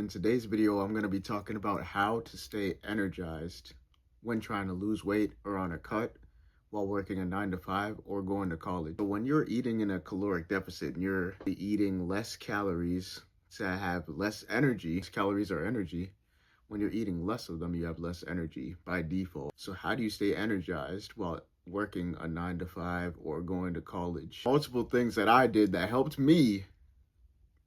In today's video, I'm going to be talking about how to stay energized when trying to lose weight or on a cut while working a 9 to 5 or going to college. So when you're eating in a caloric deficit and you're eating less calories to have less energy, calories are energy. When you're eating less of them, you have less energy by default. So how do you stay energized while working a 9 to 5 or going to college? Multiple things that I did that helped me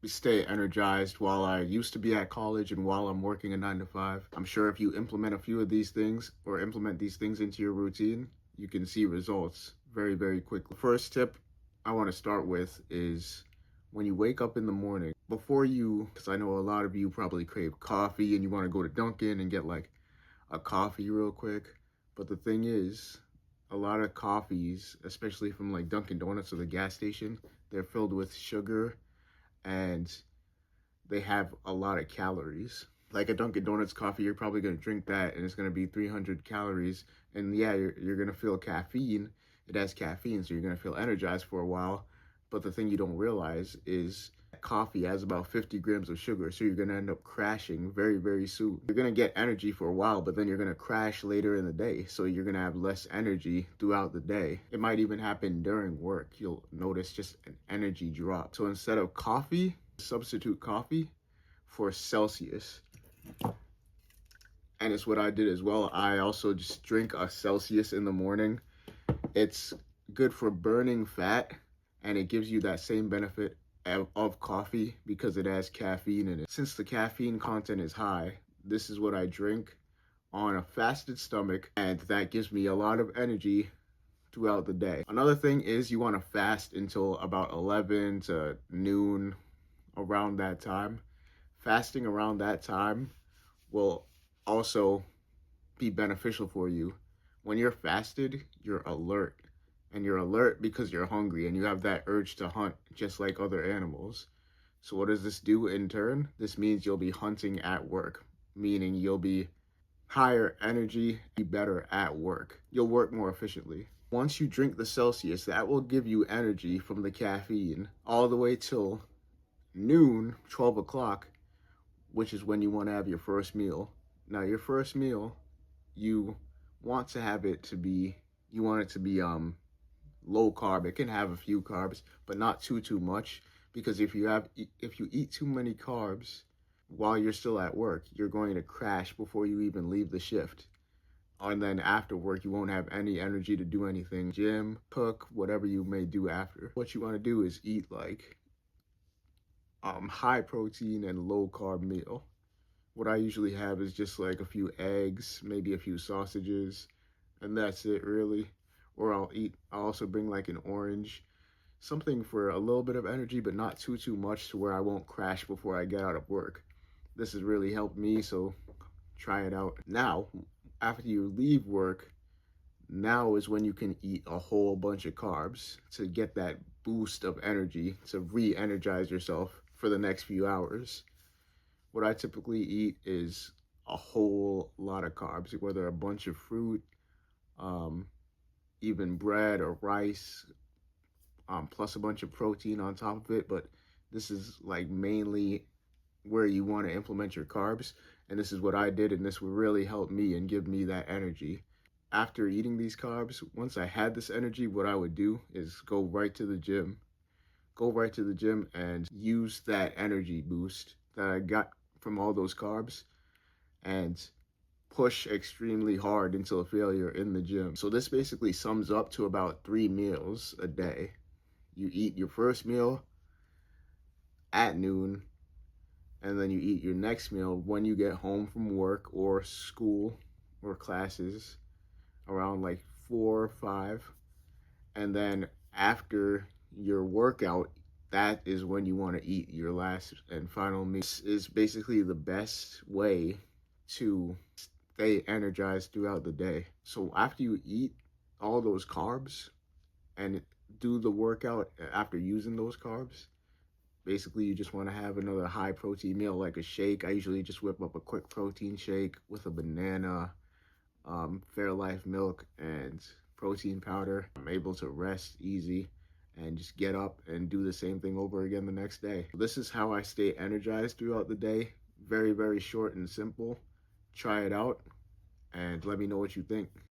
stay energized while I used to be at college and while I'm working a 9 to 5. I'm sure if you implement a few of these things or implement these things into your routine, you can see results very, very quickly. First tip I want to start with is when you wake up in the morning, because I know a lot of you probably crave coffee and you want to go to Dunkin' and get like a coffee real quick. But the thing is, a lot of coffees, especially from like Dunkin' Donuts or the gas station, they're filled with sugar and they have a lot of calories. Like a Dunkin' Donuts coffee, you're probably going to drink that and it's going to be 300 calories. And yeah, you're going to feel caffeine. It has caffeine, so you're going to feel energized for a while. But the thing you don't realize is coffee has about 50 grams of sugar, so you're going to end up crashing very, very soon. You're going to get energy for a while, but then you're going to crash later in the day, so you're going to have less energy throughout the day. It might even happen during work. You'll notice just an energy drop. So instead of coffee, substitute coffee for Celsius. And it's what I did as well. I also just drink a Celsius in the morning. It's good for burning fat, and it gives you that same benefit of coffee because it has caffeine in it. Since the caffeine content is high, this is what I drink on a fasted stomach, and that gives me a lot of energy throughout the day. Another thing is you want to fast until about 11 to noon, around that time. Fasting around that time will also be beneficial for you. When you're fasted, you're alert. And you're alert because you're hungry and you have that urge to hunt just like other animals. So what does this do in turn? This means you'll be hunting at work, meaning you'll be higher energy, be better at work. You'll work more efficiently. Once you drink the Celsius, that will give you energy from the caffeine all the way till noon, 12 o'clock, which is when you want to have your first meal. Now, your first meal, you want it to be low carb. It can have a few carbs, but not too much, because if you eat too many carbs while you're still at work, you're going to crash before you even leave the shift. And then after work, you won't have any energy to do anything, gym, cook, whatever you may do after. What you want to do is eat like high protein and low carb meal. What I usually have is just like a few eggs, maybe a few sausages, and that's it really. Or I'll also bring like an orange, something for a little bit of energy, but not too much to where I won't crash before I get out of work. This has really helped me, so try it out. Now, after you leave work, now is when you can eat a whole bunch of carbs to get that boost of energy, to re-energize yourself for the next few hours. What I typically eat is a whole lot of carbs, whether a bunch of fruit, even bread or rice, plus a bunch of protein on top of it. But this is like mainly where you want to implement your carbs. And this is what I did, and this would really help me and give me that energy. After eating these carbs, once I had this energy, what I would do is go right to the gym. Go right to the gym and use that energy boost that I got from all those carbs and push extremely hard until failure in the gym. So this basically sums up to about 3 meals a day. You eat your first meal at noon, and then you eat your next meal when you get home from work or school or classes around like 4 or 5. And then after your workout, that is when you want to eat your last and final meal. This is basically the best way to stay energized throughout the day. So after you eat all those carbs and do the workout after using those carbs, basically you just want to have another high protein meal like a shake. I usually just whip up a quick protein shake with a banana, Fairlife milk, and protein powder. I'm able to rest easy and just get up and do the same thing over again the next day. This is how I stay energized throughout the day Very, very short and simple. Try it out and let me know what you think.